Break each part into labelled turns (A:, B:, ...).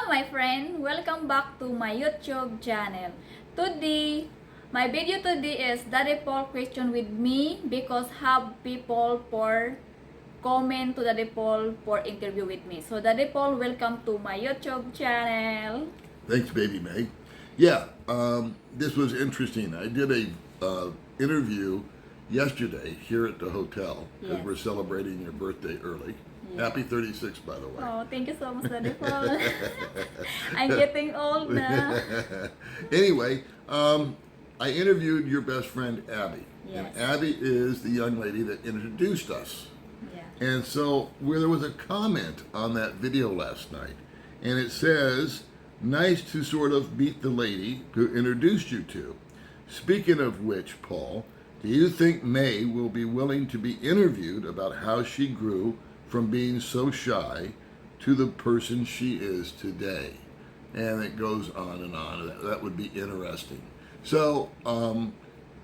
A: my friend, welcome back to my YouTube channel. Today, my video today is Daddy Paul question with me because have people for comment to Daddy Paul for interview with me. So Daddy Paul, welcome to my YouTube channel.
B: Thanks, baby May. Yeah, this was interesting. I did a interview yesterday here at the hotel because
A: Yes.
B: we're celebrating your birthday early.
A: Yeah.
B: Happy 36, by the way.
A: Oh, thank you so much, Daddy Paul. I'm getting old now.
B: Anyway, I interviewed your best friend Abby,
A: Yes.
B: and Abby is the young lady that introduced us.
A: Yeah.
B: And so where there was a comment on that video last night, and it says, nice to sort of meet the lady who introduced you to. Speaking of which, Paul, do you think May will be willing to be interviewed about how she grew from being so shy to the person she is today? And it goes on and on. That would be interesting. So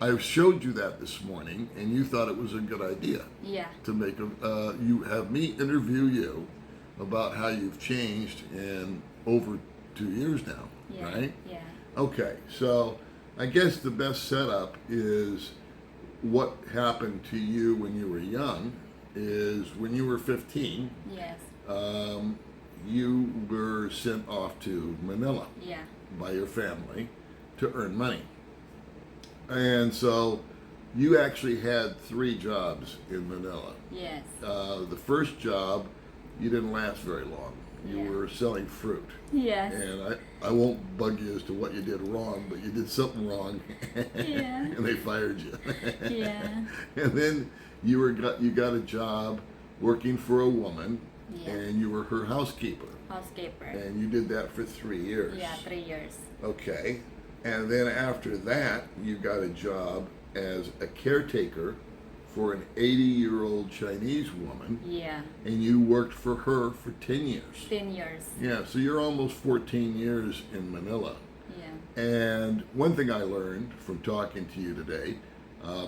B: I showed you that this morning, and you thought it was a good idea
A: Yeah.
B: to make you have me interview you about how you've changed in over 2 years now,
A: Yeah.
B: right?
A: Yeah.
B: Okay, so I guess the best setup is what happened to you when you were young is when you were 15,
A: Yes.
B: you were sent off to Manila
A: Yeah.
B: by your family to earn money. And so you actually had 3 jobs in Manila.
A: Yes.
B: The first job, you didn't last very long. You
A: Yeah.
B: were selling fruit.
A: Yes.
B: And I won't bug you as to what you did wrong, but you did something wrong,
A: Yeah.
B: and they fired you.
A: Yeah.
B: And then you got a job working for a woman,
A: Yeah.
B: and you were her housekeeper,
A: Housekeeper.
B: and you did that for 3 years.
A: Yeah, 3 years.
B: Okay. And then after that, you got a job as a caretaker for an 80-year-old Chinese woman,
A: Yeah.
B: and you worked for her for 10 years.
A: 10 years.
B: Yeah, so you're almost 14 years in Manila.
A: Yeah.
B: And one thing I learned from talking to you today,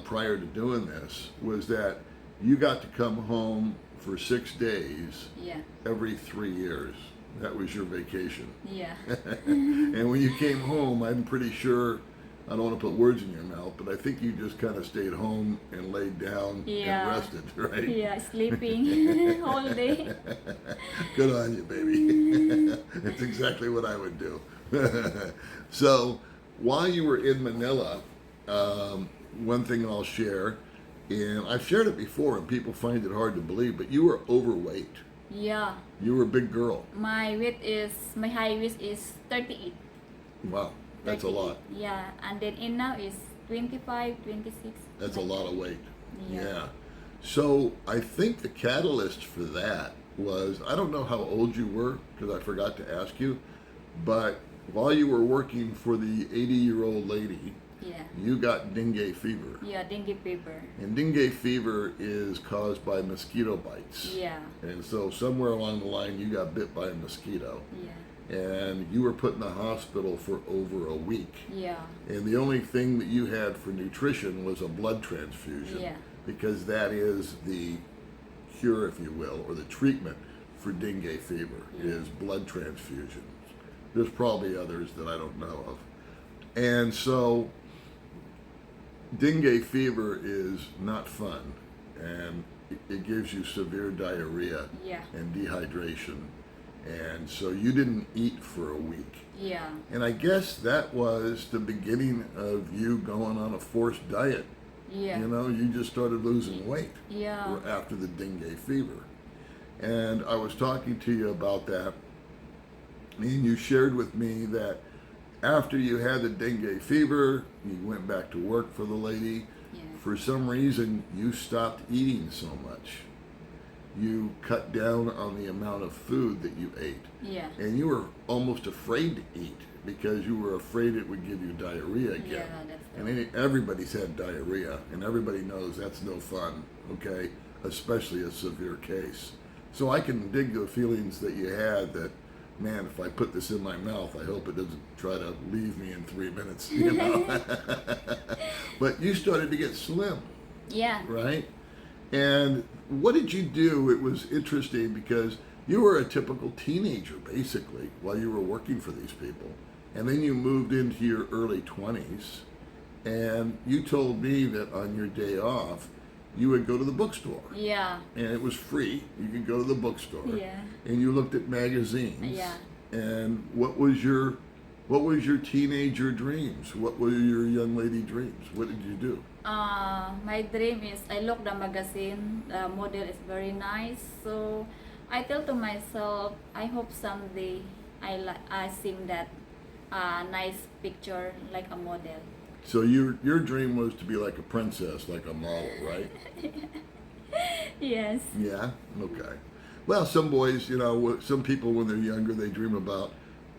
B: prior to doing this, was that you got to come home for 6 days
A: Yeah.
B: every 3 years. That was your vacation.
A: Yeah.
B: And when you came home, I'm pretty sure, I don't want to put words in your mouth, but I think you just kind of stayed home and laid down
A: Yeah.
B: and rested, right?
A: Yeah, sleeping all day.
B: Good on you, baby. That's exactly what I would do. So, while you were in Manila, one thing I'll share, and I've shared it before, and people find it hard to believe, but you were overweight.
A: Yeah.
B: You were a big girl.
A: My high weight is 38.
B: Wow, that's a
A: 38.
B: lot.
A: Yeah, and then in now is 25, 26.
B: That's a lot of weight.
A: Yeah.
B: So I think the catalyst for that was, I don't know how old you were because I forgot to ask you, but while you were working for the 80-year-old lady,
A: Yeah.
B: you got dengue fever.
A: Yeah, dengue fever.
B: And dengue fever is caused by mosquito bites.
A: Yeah.
B: And so somewhere along the line you got bit by a mosquito.
A: Yeah.
B: And you were put in the hospital for over a week.
A: Yeah.
B: And the only thing that you had for nutrition was a blood transfusion.
A: Yeah.
B: Because that is the cure, if you will, or the treatment for dengue fever, is blood transfusions. There's probably others that I don't know of. And so dengue fever is not fun, and it gives you severe diarrhea
A: Yeah.
B: and dehydration. And so you didn't eat for a week.
A: Yeah.
B: And I guess that was the beginning of you going on a forced diet.
A: Yeah.
B: You know, you just started losing weight
A: Yeah.
B: after the dengue fever. And I was talking to you about that, and you shared with me that after you had the dengue fever, you went back to work for the lady.
A: Yeah.
B: For some reason, you stopped eating so much. You cut down on the amount of food that you ate.
A: Yeah.
B: And you were almost afraid to eat because you were afraid it would give you diarrhea again.
A: Yeah, that's
B: And everybody's had diarrhea, and everybody knows that's no fun, okay? Especially a severe case. So I can dig the feelings that you had that, man, if I put this in my mouth, I hope it doesn't try to leave me in 3 minutes, you know? But you started to get slim,
A: Yeah.
B: right? And what did you do? It was interesting because you were a typical teenager basically while you were working for these people, and then you moved into your early 20s, and you told me that on your day off you would go to the bookstore,
A: Yeah.
B: and it was free. You could go to the bookstore,
A: Yeah.
B: and you looked at magazines.
A: Yeah.
B: And what was your teenager dreams? What were your young lady dreams? What did you do?
A: My dream is I look the magazine. The model is very nice. So I tell to myself, I hope someday I see that nice picture like a model.
B: So your dream was to be like a princess, like a model, right?
A: Yes.
B: Yeah. Okay. Well, some boys, some people when they're younger, they dream about.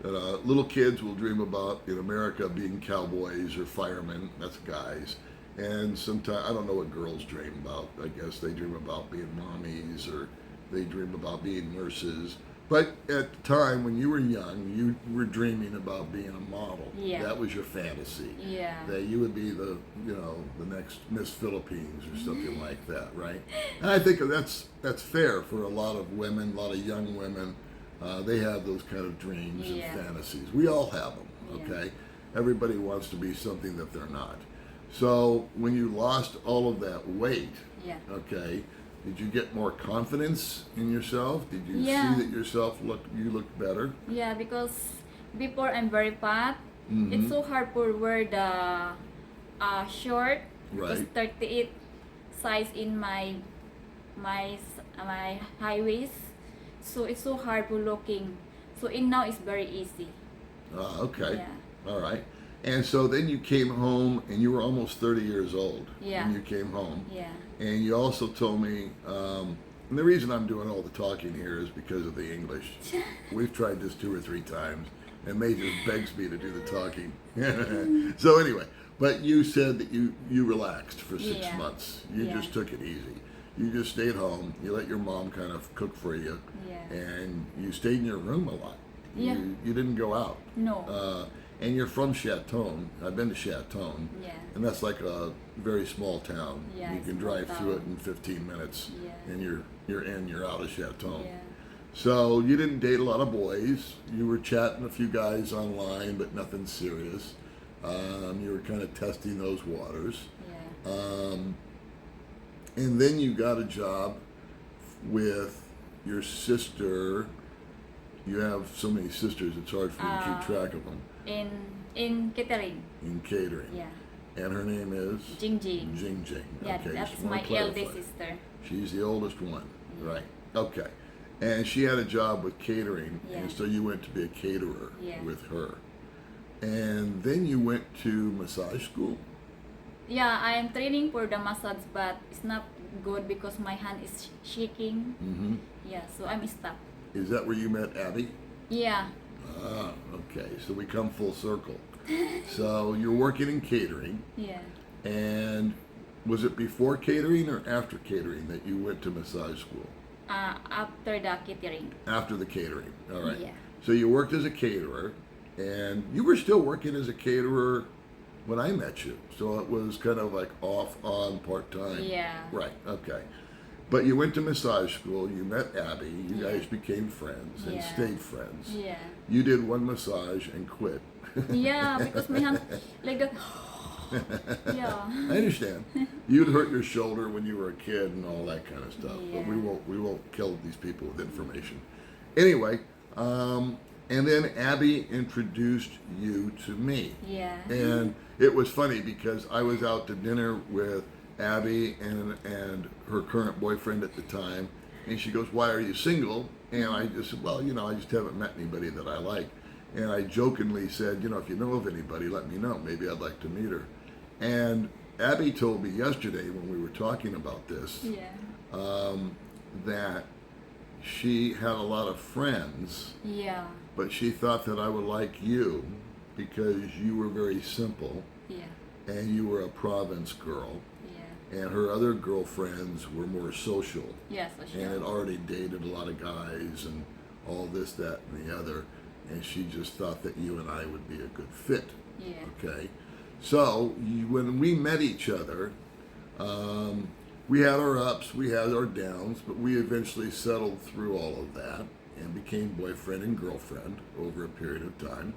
B: Little kids will dream about in America being cowboys or firemen. That's guys. And sometimes I don't know what girls dream about. I guess they dream about being mommies, or they dream about being nurses. But at the time when you were young, you were dreaming about being a model.
A: Yeah.
B: That was your fantasy.
A: Yeah.
B: That you would be the next Miss Philippines or something like that, right? And I think that's fair for a lot of women, a lot of young women. They have those kind of dreams
A: Yeah.
B: and fantasies. We all have them,
A: Yeah.
B: okay? Everybody wants to be something that they're not. So when you lost all of that weight,
A: Yeah.
B: okay, did you get more confidence in yourself? Did you
A: Yeah.
B: see that you looked better?
A: Yeah, because before I'm very fat.
B: Mhm.
A: It's so hard to wear the short. Because
B: Right.
A: 38 size in my high waist. So it's so hard for looking. So now it's very easy.
B: Okay.
A: Yeah.
B: All right. And so then you came home, and you were almost 30 years old
A: Yeah.
B: when you came home.
A: Yeah.
B: And you also told me, and the reason I'm doing all the talking here is because of the English. We've tried this 2 or 3 times, and May just begs me to do the talking. So anyway, but you said that you relaxed for 6
A: Yeah.
B: months. You
A: Yeah.
B: just took it easy. You just stayed home. You let your mom kind of cook for you,
A: Yeah.
B: and you stayed in your room a lot.
A: Yeah.
B: You didn't go out.
A: No.
B: And you're from Chatonne. I've been to Chatonne.
A: Yeah.
B: And that's like a very small town.
A: Yeah,
B: You
A: it's
B: can
A: small
B: drive through it
A: town.
B: in 15 minutes,
A: Yeah.
B: and you're out of Chatonne.
A: Yeah.
B: So you didn't date a lot of boys. You were chatting a few guys online, but nothing serious. You were kind of testing those waters.
A: Yeah.
B: And then you got a job with your sister. You have so many sisters, it's hard for you to keep track of them.
A: In catering.
B: In catering.
A: Yeah.
B: And her name is?
A: Jing Jing.
B: Jing Jing.
A: Yeah,
B: Okay,
A: that's
B: just wanna
A: my
B: clarify.
A: eldest sister.
B: She's the oldest one, right? Okay. And she had a job with catering,
A: Yeah.
B: and so you went to be a caterer
A: Yeah.
B: with her. And then you went to massage school?
A: Yeah, I am training for the massage, but it's not good because my hand is shaking.
B: Mm-hmm.
A: Yeah, so I'm stuck.
B: Is that where you met Abby?
A: Yeah.
B: Ah, okay. So we come full circle. So you're working in catering,
A: Yeah.
B: and was it before catering or after catering that you went to massage school?
A: After the catering.
B: After the catering. All right.
A: Yeah.
B: So you worked as a caterer, and you were still working as a caterer when I met you. So it was kind of like off, on, part-time.
A: Yeah.
B: Right. Okay. But you went to massage school, you met Abby, you
A: Yeah.
B: guys became friends and
A: Yeah.
B: stayed friends.
A: Yeah.
B: You did one massage and quit.
A: Yeah, because my hand like that. Yeah.
B: I understand. You'd hurt your shoulder when you were a kid and all that kind of stuff. But we
A: Yeah.
B: won't kill these people with information. Anyway, and then Abby introduced you to me.
A: Yeah.
B: And it was funny because I was out to dinner with Abby and her current boyfriend at the time, and she goes, "Why are you single?" And I just said, "Well, I just haven't met anybody that I like." And I jokingly said, "If you know of anybody, let me know. Maybe I'd like to meet her." And Abby told me yesterday when we were talking about this
A: Yeah.
B: that she had a lot of friends,
A: Yeah.
B: but she thought that I would like you because you were very simple
A: Yeah.
B: and you were a province girl,
A: Yeah.
B: and her other girlfriends were more social
A: Yeah, for
B: and had
A: sure.
B: already dated a lot of guys and all this, that, and the other, and she just thought that you and I would be a good fit.
A: Yeah.
B: Okay, so when we met each other, we had our ups, we had our downs, but we eventually settled through all of that. and became boyfriend and girlfriend over a period of time.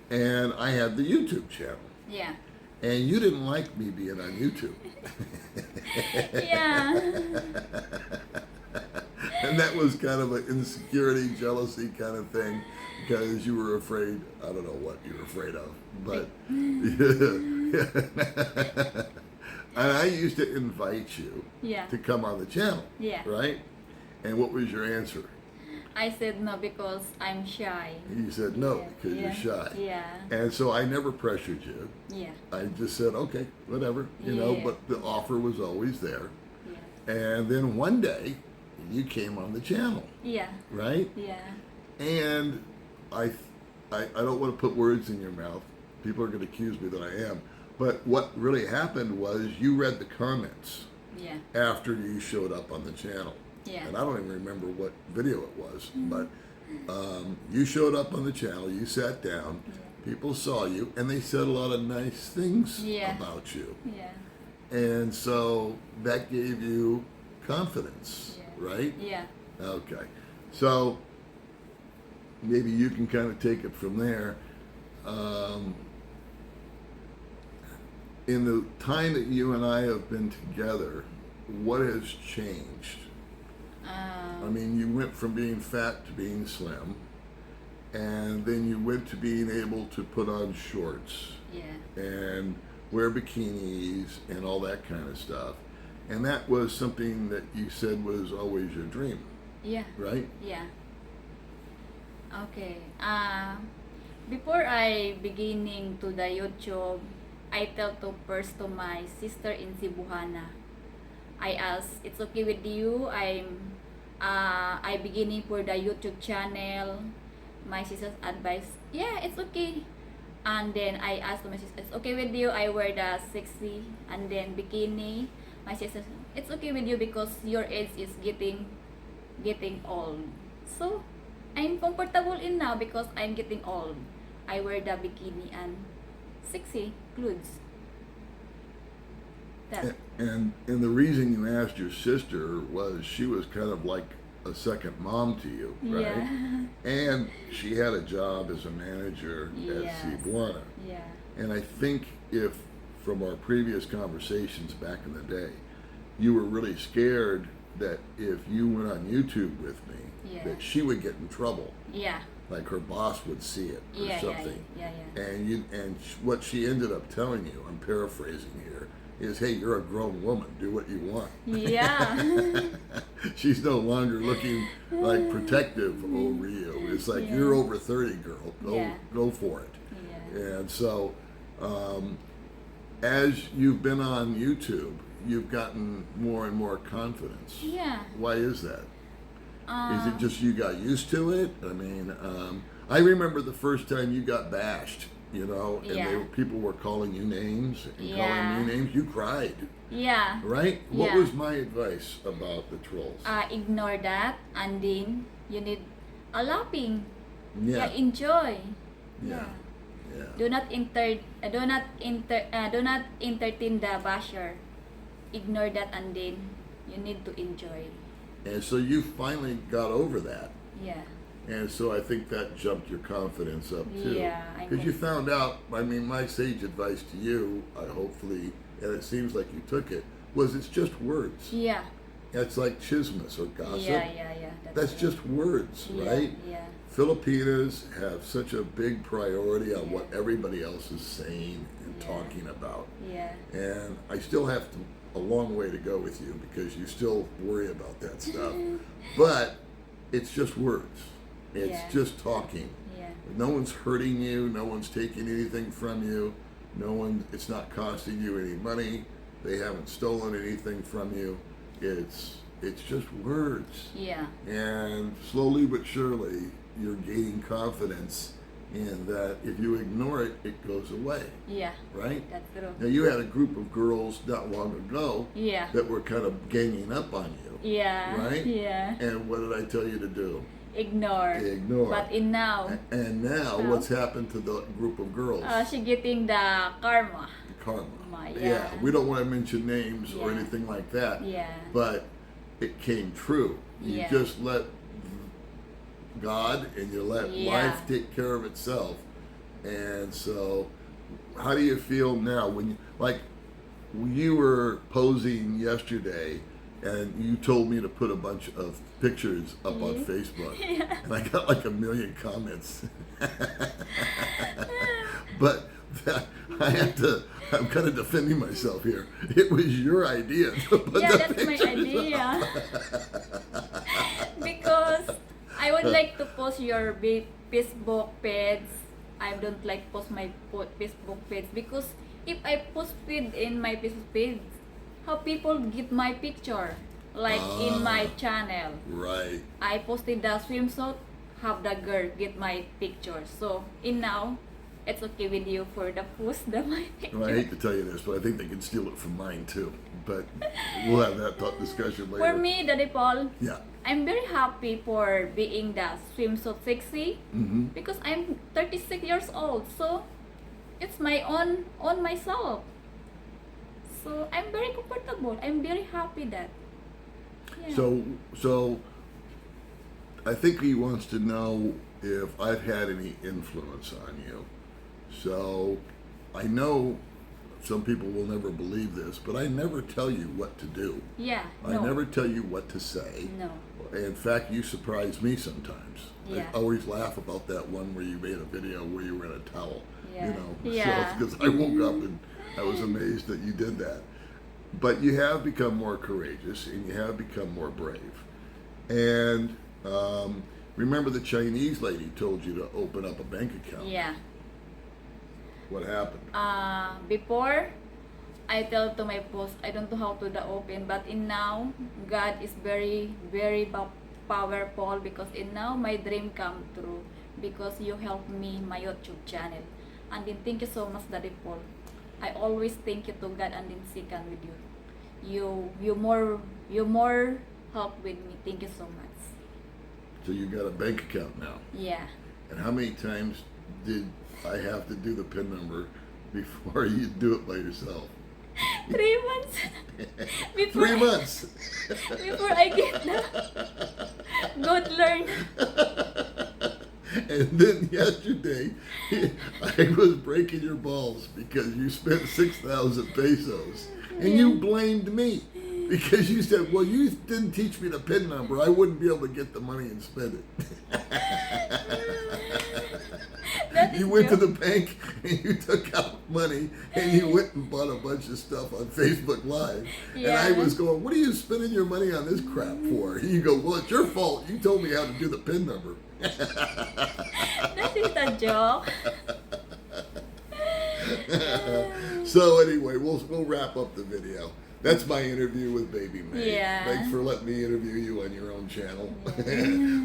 A: Yeah.
B: And I had the YouTube channel.
A: Yeah.
B: And you didn't like me being on YouTube.
A: Yeah.
B: And that was kind of an insecurity, jealousy kind of thing, because you were afraid, I don't know what you were afraid of, but and I used to invite you
A: Yeah.
B: to come on the channel,
A: Yeah.
B: right? And what was your answer?
A: I said no because I'm shy.
B: You said no
A: Yeah.
B: because
A: Yeah.
B: you're shy.
A: Yeah.
B: And so I never pressured you.
A: Yeah.
B: I just said, okay, whatever, you know,
A: Yeah.
B: but the offer was always there.
A: Yeah.
B: And then one day, you came on the channel,
A: Yeah.
B: right?
A: Yeah.
B: And I don't want to put words in your mouth. People are going to accuse me that I am. But what really happened was you read the comments
A: Yeah.
B: after you showed up on the channel.
A: Yeah.
B: And I don't even remember what video it was, but you showed up on the channel, you sat down, people saw you, and they said a lot of nice things
A: Yeah.
B: about you.
A: Yeah.
B: And so that gave you confidence,
A: Yeah.
B: right?
A: Yeah.
B: Okay. So maybe you can kind of take it from there. In the time that you and I have been together, what has changed? I mean, you went from being fat to being slim, and then you went to being able to put on shorts
A: Yeah.
B: and wear bikinis and all that kind of stuff. And that was something that you said was always your dream,
A: Yeah.
B: right?
A: Yeah. Okay. Before I beginning to the YouTube, I tell to first to my sister in Cebuana. I ask, it's okay with you? I beginning for the YouTube channel. My sister's advice, yeah, it's okay. And then I asked my sister, it's okay with you? I wear the sexy and then bikini. My sister, it's okay with you because your age is getting old. So I'm comfortable in now because I'm getting old. I wear the bikini and sexy clothes. That.
B: And the reason you asked your sister was she was kind of like a second mom to you, right?
A: Yeah.
B: And she had a job as a manager at
A: Yes.
B: Cebuana.
A: Yeah.
B: And I think if, from our previous conversations back in the day, you were really scared that if you went on YouTube with me,
A: Yeah.
B: that she would get in trouble,
A: Yeah.
B: like her boss would see it or
A: Yeah.
B: something.
A: Yeah. Yeah.
B: And what she ended up telling you, I'm paraphrasing here, is, hey, you're a grown woman, do what you want.
A: Yeah.
B: She's no longer looking like protective over you. It's like,
A: Yeah.
B: you're over 30, girl.
A: Yeah.
B: Go for it.
A: Yeah.
B: And so, as you've been on YouTube, you've gotten more and more confidence.
A: Yeah.
B: Why is that? Is it just you got used to it? I mean, I remember the first time you got bashed, you know, and
A: Yeah.
B: people were calling you names and
A: Yeah.
B: calling me names. You cried,
A: Yeah.
B: right? What
A: Yeah.
B: was my advice about the trolls?
A: Ignore that and then you need a laughing.
B: Yeah.
A: Enjoy.
B: Yeah. Yeah.
A: Do not entertain the basher. Ignore that and then you need to enjoy.
B: And so you finally got over that.
A: Yeah.
B: And so I think that jumped your confidence up too.
A: Yeah, I
B: Because you
A: know.
B: found out, I mean, my sage advice to you, hopefully, and it seems like you took it, was it's just words.
A: Yeah.
B: It's like chismis or gossip.
A: Yeah.
B: That's
A: right.
B: just words,
A: Yeah,
B: right?
A: Yeah.
B: Filipinas have such a big priority on what everybody else is saying and
A: Yeah.
B: talking about.
A: Yeah.
B: And I still have a long way to go with you because you still worry about that stuff. But it's just words. It's
A: Yeah.
B: just talking.
A: Yeah.
B: No one's hurting you. No one's taking anything from you. It's not costing you any money. They haven't stolen anything from you. It's just words.
A: Yeah.
B: And slowly but surely, you're gaining confidence in that if you ignore it, it goes away,
A: Yeah.
B: right?
A: That's true.
B: Now, you had a group of girls not long ago
A: Yeah.
B: that were kind of ganging up on you,
A: Yeah.
B: right?
A: Yeah.
B: And what did I tell you to do?
A: Ignore.
B: Ignore.
A: But in now,
B: And now,
A: Now?
B: what's happened to the group of girls?
A: she getting the karma.
B: Karma.
A: Yeah.
B: We don't want to mention names or
A: Yeah.
B: anything like that.
A: Yeah.
B: But it came true. You
A: Yeah.
B: just let God and you let
A: Yeah.
B: life take care of itself. And so, how do you feel now when you were posing yesterday and you told me to put a bunch of pictures up on
A: Yeah.
B: Facebook,
A: Yeah.
B: and I got like 1 million comments. But I'm kind of defending myself here. It was your idea to put
A: Yeah,
B: the
A: that's my
B: pictures
A: idea.
B: up.
A: Because I would like to post your Facebook page. I don't like post my Facebook page because if I post it in my Facebook page, how people get my picture, like in my channel.
B: Right.
A: I posted the swimsuit, have the girl get my picture. So in now, it's okay with you for the post the my picture.
B: Well, I hate to tell you this, but I think they can steal it from mine too. But we'll have that discussion later.
A: For me, Daddy Paul,
B: Yeah.
A: I'm very happy for being the swimsuit sexy
B: Mm-hmm.
A: because I'm 36 years old. So it's my on myself. So I'm very comfortable. I'm very happy that. Yeah.
B: So I think he wants to know if I've had any influence on you. So I know some people will never believe this, but I never tell you what to do.
A: Yeah.
B: I
A: No.
B: never tell you what to say.
A: No.
B: In fact, you surprise me sometimes.
A: Yeah.
B: I always laugh about that one where you made a video where you were in a towel.
A: Yeah.
B: You know,
A: Yeah.
B: because I woke up and I was amazed that you did that. But you have become more courageous and you have become more brave. And remember the Chinese lady told you to open up a bank account.
A: Yeah.
B: What happened?
A: Before I tell to my post I don't know how to the open, but in now God is very very powerful because in now my dream come true because you help me my YouTube channel, and then thank you so much Daddy Paul. I always thank you to God and then second with you. You more help with me. Thank you so much.
B: So you got a bank account now.
A: Yeah.
B: And how many times did I have to do the PIN number before you do it by yourself?
A: 3 months before
B: 3 months.
A: before I get the good learn.
B: And then yesterday, I was breaking your balls because you spent 6,000 pesos. And you blamed me because you said, well, you didn't teach me the PIN number. I wouldn't be able to get the money and spend it.
A: That is
B: You went to
A: true.
B: the bank and you took out money and you went and bought a bunch of stuff on Facebook Live. And I
A: Yeah.
B: was going, what are you spending your money on this crap for? And you go, well, it's your fault. You told me how to do the PIN number.
A: That is a joke.
B: So anyway, we'll wrap up the video. That's my interview with Baby May.
A: Yeah.
B: Thanks for letting me interview you on your own channel.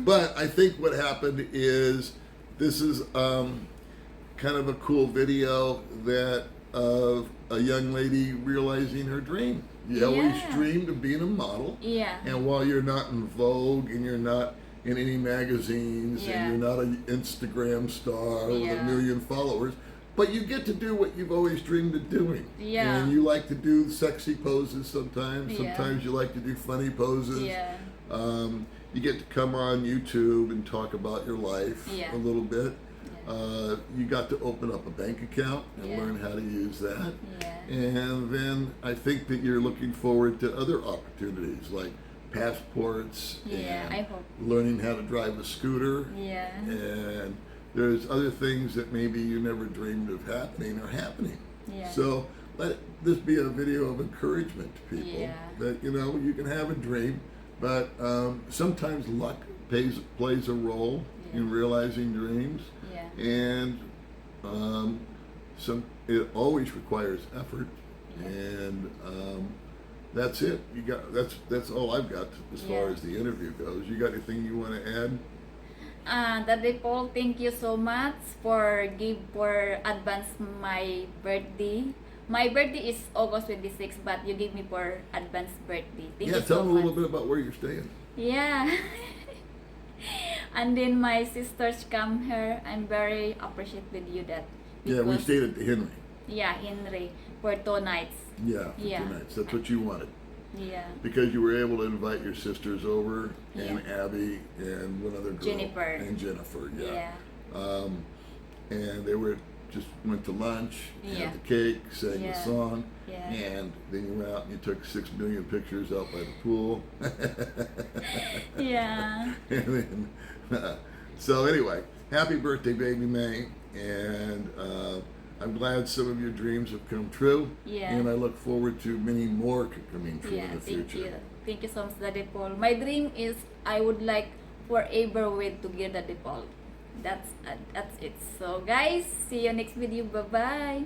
B: But I think what happened is this is kind of a cool video that of a young lady realizing her dream. You always
A: Yeah.
B: dreamed of being a model.
A: Yeah.
B: And while you're not in Vogue and you're not in any magazines
A: Yeah.
B: and you're not an Instagram star with
A: Yeah.
B: 1 million followers, but you get to do what you've always dreamed of doing.
A: Yeah.
B: And you like to do sexy poses sometimes.
A: Yeah.
B: Sometimes you like to do funny poses.
A: Yeah.
B: You get to come on YouTube and talk about your life
A: Yeah.
B: a little bit.
A: Yeah.
B: You got to open up a bank account and
A: Yeah.
B: learn how to use that.
A: Yeah.
B: And then I think that you're looking forward to other opportunities like passports
A: Yeah,
B: and
A: I hope.
B: learning how to drive a scooter.
A: Yeah.
B: And there's other things that maybe you never dreamed of happening are happening.
A: Yeah.
B: So let this be a video of encouragement to people
A: Yeah.
B: that, you know, you can have a dream, but sometimes luck plays a role
A: Yeah.
B: in realizing dreams.
A: Yeah.
B: And it always requires effort.
A: Yeah.
B: And that's it. That's all I've got as far
A: Yeah.
B: as the interview goes. You got anything you want to add?
A: Daddy Paul, thank you so much for advance my birthday. My birthday is August 26, but you give me for advance birthday. Thank
B: Yeah,
A: you
B: tell
A: so
B: them a little
A: much.
B: bit about where you're staying.
A: Yeah. And then my sisters come here. I'm very appreciative with you that.
B: Yeah, we
A: because-
B: stayed at the Henry.
A: Yeah, Henry for 2 nights.
B: Yeah, for
A: Yeah.
B: 2 nights. That's what you wanted.
A: Yeah.
B: because you were able to invite your sisters over, and
A: Yeah.
B: Abby and one other girl, Jennifer,
A: Yeah.
B: and they just went to lunch,
A: Yeah.
B: had the cake, sang the
A: Yeah.
B: song,
A: Yeah.
B: and then you went out and you took 6 million pictures out by the pool.
A: Yeah.
B: And then, so anyway, happy birthday, baby May, and I'm glad some of your dreams have come true.
A: Yeah.
B: And I look forward to many more coming true
A: Yeah,
B: in the
A: thank
B: future.
A: you. Thank you so much, Daddy Paul. My dream is I would like forever with together, Daddy Paul. That's it. So guys, see you next video. Bye bye.